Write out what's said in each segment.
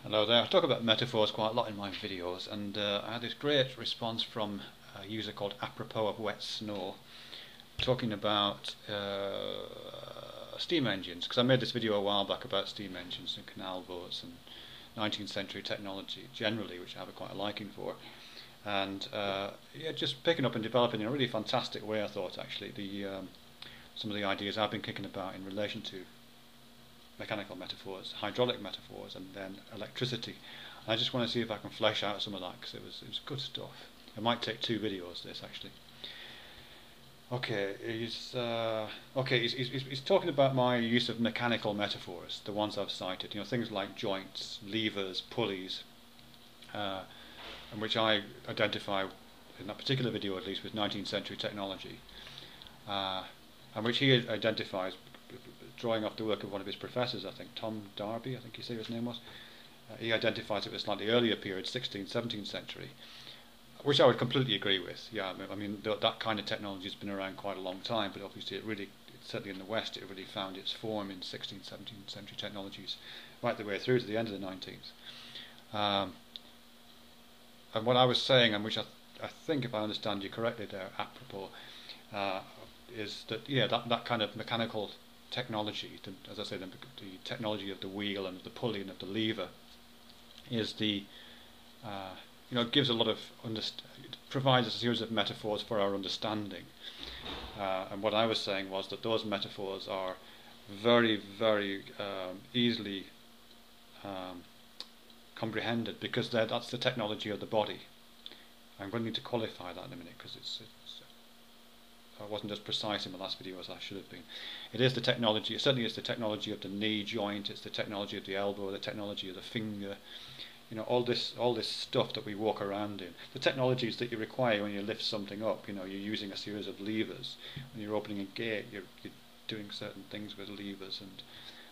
Hello there. I talk about metaphors quite a lot in my videos, and I had this great response from a user called Apropos of Wet Snow, talking about steam engines, because I made this video a while back about steam engines and canal boats and 19th century technology generally, which I have quite a liking for, and yeah, just picking up and developing in a really fantastic way, I thought, actually, some of the ideas I've been kicking about in relation to mechanical metaphors, hydraulic metaphors, and then electricity. And I just want to see if I can flesh out some of that, because it was good stuff. It might take 2 videos, this, actually. Okay, he's talking about my use of mechanical metaphors, the ones I've cited, things like joints, levers, pulleys, and which I identify in that particular video at least with 19th century technology, and which he identifies drawing off the work of one of his professors, I think, Tom Darby, I think you say his name was. He identifies it with a slightly earlier period, 16th, 17th century, which I would completely agree with. Yeah, I mean, that kind of technology has been around quite a long time, but obviously certainly in the West, it really found its form in 16th, 17th century technologies, right the way through to the end of the 19th. And what I was saying, and which I think, if I understand you correctly there, apropos, is that, yeah, that kind of mechanical technology, as I say, the technology of the wheel and of the pulley and of the lever, is it gives a lot of provides a series of metaphors for our understanding. And what I was saying was that those metaphors are very, very easily comprehended, because that's the technology of the body. I'm going to need to qualify that in a minute, because I wasn't as precise in my last video as I should have been. It is the technology, it certainly is the technology of the knee joint, it's the technology of the elbow, the technology of the finger, all this stuff that we walk around in. The technologies that you require when you lift something up, you're using a series of levers. When you're opening a gate, you're doing certain things with levers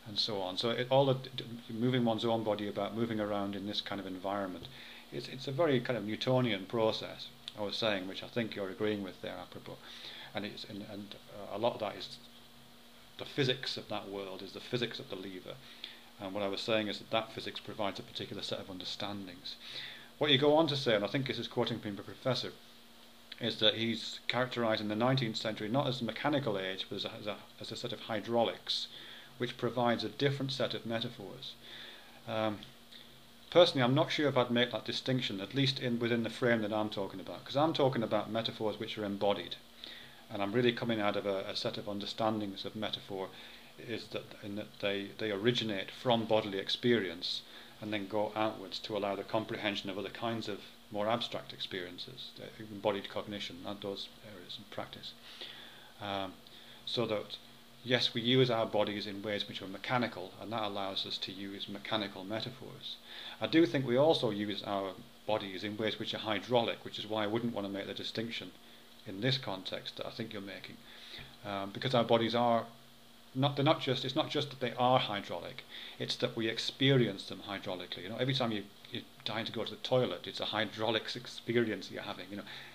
and so on. So moving one's own body about, moving around in this kind of environment, it's a very kind of Newtonian process, I was saying, which I think you're agreeing with there, apropos. And a lot of that is the physics of that world, is the physics of the lever. And what I was saying is that physics provides a particular set of understandings. What you go on to say, and I think this is quoting from the professor, is that he's characterising the 19th century not as a mechanical age, but as a set of hydraulics, which provides a different set of metaphors. Personally, I'm not sure if I'd make that distinction, at least within the frame that I'm talking about, because I'm talking about metaphors which are embodied. And I'm really coming out of a set of understandings of metaphor, is that they originate from bodily experience and then go outwards to allow the comprehension of other kinds of more abstract experiences, embodied cognition, and those areas in practice. So that, yes, we use our bodies in ways which are mechanical, and that allows us to use mechanical metaphors. I do think we also use our bodies in ways which are hydraulic, which is why I wouldn't want to make the distinction in this context that I think you're making, because our bodies are it's not just that they are hydraulic, it's that we experience them hydraulically. Every time you're dying to go to the toilet, it's a hydraulics experience you're having.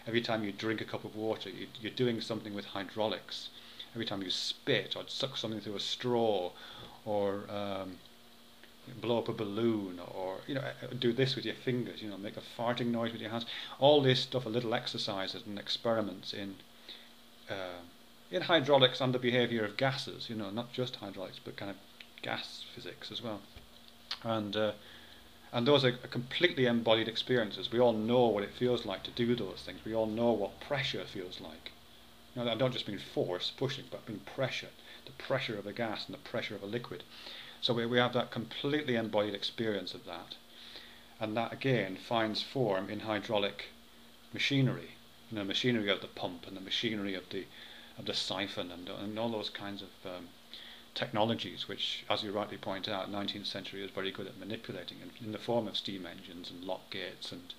Every time you drink a cup of water, you're doing something with hydraulics. Every time you spit or suck something through a straw, or blow up a balloon, or do this with your fingers, make a farting noise with your hands. All this stuff are little exercises and experiments in hydraulics and the behaviour of gases. Not just hydraulics, but kind of gas physics as well. And those are completely embodied experiences. We all know what it feels like to do those things. We all know what pressure feels like. I don't just mean force, pushing, but mean pressure. The pressure of a gas and the pressure of a liquid. So we have that completely embodied experience of that. And that, again, finds form in hydraulic machinery. Machinery of the pump, and the machinery of the siphon, and all those kinds of technologies which, as you rightly point out, 19th century is very good at manipulating, in the form of steam engines and lock gates and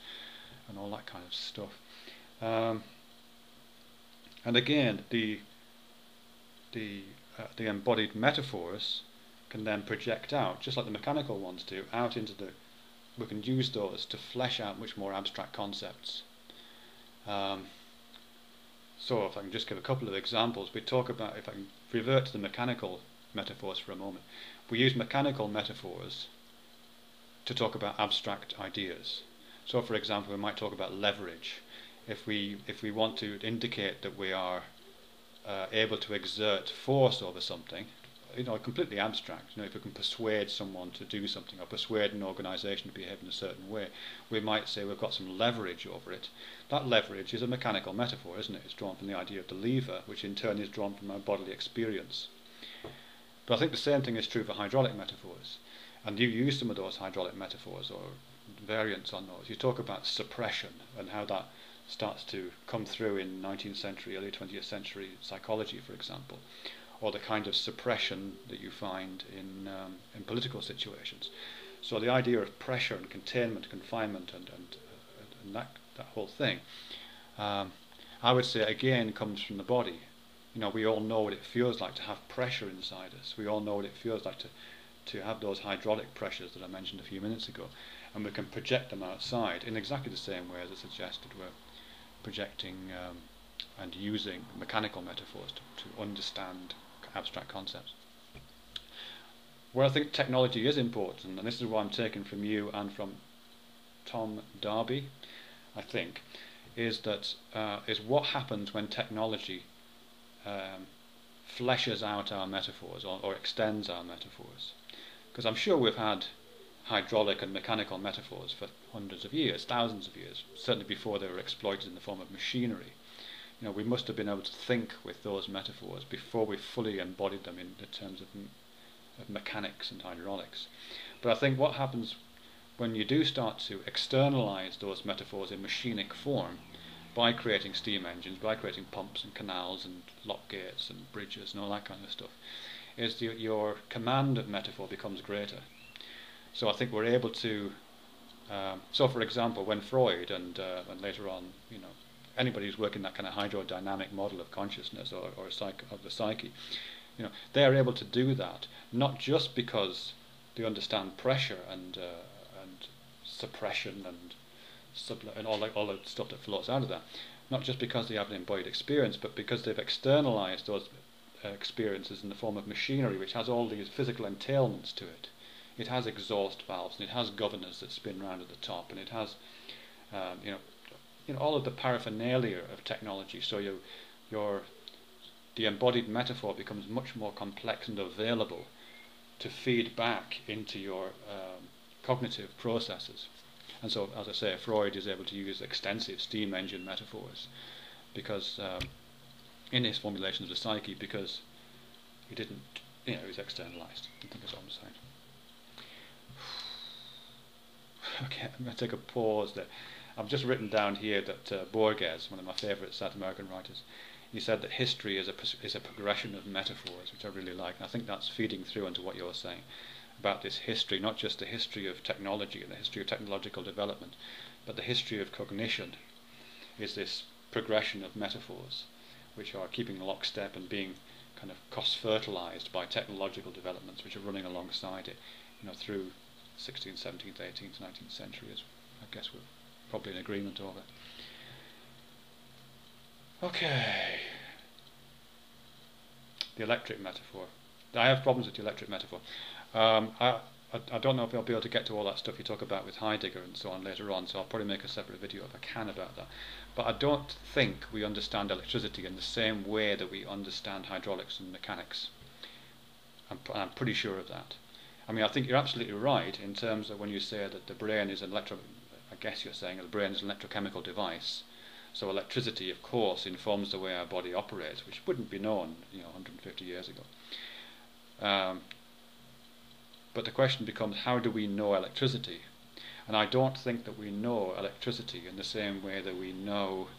all that kind of stuff. And again, the embodied metaphors can then project out, just like the mechanical ones do, out into we can use those to flesh out much more abstract concepts. So if I can just give a couple of examples, we talk about, if I can revert to the mechanical metaphors for a moment, we use mechanical metaphors to talk about abstract ideas. So, for example, we might talk about leverage. If we want to indicate that we are able to exert force over something, completely abstract. If we can persuade someone to do something or persuade an organisation to behave in a certain way, we might say we've got some leverage over it. That leverage is a mechanical metaphor, isn't it? It's drawn from the idea of the lever, which in turn is drawn from our bodily experience. But I think the same thing is true for hydraulic metaphors. And you use some of those hydraulic metaphors or variants on those. You talk about suppression and how that starts to come through in 19th century, early 20th century psychology, for example, or the kind of suppression that you find in political situations. So the idea of pressure and containment, confinement, and that whole thing, I would say again comes from the body. We all know what it feels like to have pressure inside us. We all know what it feels like to have those hydraulic pressures that I mentioned a few minutes ago, and we can project them outside in exactly the same way as I suggested. We're projecting and using mechanical metaphors to understand abstract concepts. Where I think technology is important, and this is what I'm taking from you and from Tom Darby, I think, is what happens when technology fleshes out our metaphors or extends our metaphors. Because I'm sure we've had hydraulic and mechanical metaphors for hundreds of years, thousands of years, certainly before they were exploited in the form of machinery. We must have been able to think with those metaphors before we fully embodied them in the terms of mechanics and hydraulics. But I think what happens when you do start to externalise those metaphors in machinic form by creating steam engines, by creating pumps and canals and lock gates and bridges and all that kind of stuff, is your command of metaphor becomes greater. So I think we're able to, so for example, when Freud and later on, anybody who's working that kind of hydrodynamic model of consciousness or of the psyche, they're able to do that not just because they understand pressure and suppression and all the stuff that flows out of that, not just because they have an embodied experience, but because they've externalized those experiences in the form of machinery, which has all these physical entailments to it. It has exhaust valves, and it has governors that spin round at the top, and it has, all of the paraphernalia of technology. So the embodied metaphor becomes much more complex and available to feed back into your cognitive processes. And so, as I say, Freud is able to use extensive steam engine metaphors because in his formulation of the psyche, because he didn't, it was externalized. I think that's what I'm saying. Okay, I'm going to take a pause there. I've just written down here that Borges, one of my favourite South American writers, he said that history is a progression of metaphors, which I really like. And I think that's feeding through into what you're saying about this history, not just the history of technology and the history of technological development, but the history of cognition is this progression of metaphors, which are keeping lockstep and being kind of cross-fertilized by technological developments, which are running alongside it, through 16th, 17th, 18th, 19th centuries. I guess we're probably in agreement over. Okay. The electric metaphor. I have problems with the electric metaphor. I don't know if I'll be able to get to all that stuff you talk about with Heidegger and so on later on, so I'll probably make a separate video if I can about that. But I don't think we understand electricity in the same way that we understand hydraulics and mechanics. I'm pretty sure of that. I mean, I think you're absolutely right in terms of when you say that the brain is an I guess you're saying the brain is an electrochemical device. So electricity, of course, informs the way our body operates, which wouldn't be known, 150 years ago. But the question becomes, how do we know electricity? And I don't think that we know electricity in the same way that we know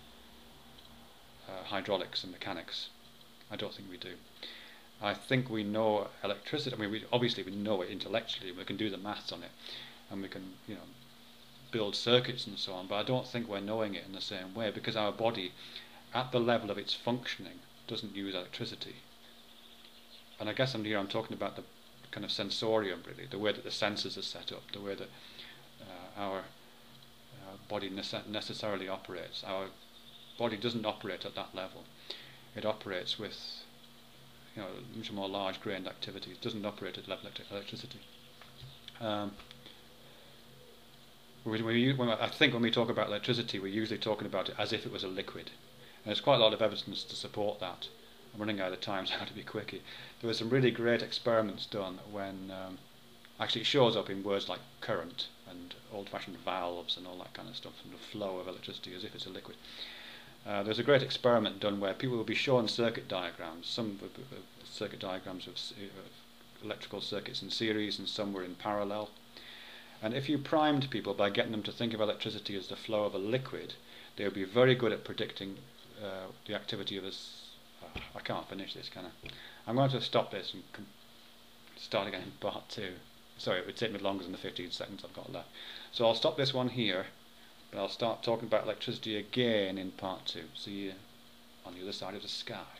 hydraulics and mechanics. I don't think we do. I think we know electricity. I mean, obviously we know it intellectually. We can do the maths on it, and we can, build circuits and so on. But I don't think we're knowing it in the same way because our body, at the level of its functioning, doesn't use electricity. And I guess I'm talking about the kind of sensorium, really, the way that the senses are set up, the way that our body necessarily operates. Our body doesn't operate at that level. It operates with much more large-grained activities. It doesn't operate at the level of electricity. I think when we talk about electricity, we're usually talking about it as if it was a liquid. And there's quite a lot of evidence to support that. I'm running out of time, so I have to be quickie. There were some really great experiments done when actually it shows up in words like current and old-fashioned valves and all that kind of stuff, and the flow of electricity as if it's a liquid. There's a great experiment done where people will be shown circuit diagrams. Some circuit diagrams of electrical circuits in series, and some were in parallel. And if you primed people by getting them to think of electricity as the flow of a liquid, they would be very good at predicting the activity of I can't finish this, can I? I'm going to stop this and start again in part 2. Sorry, it would take me longer than the 15 seconds I've got left. So I'll stop this one here, but I'll start talking about electricity again in part 2. See you on the other side of the sky.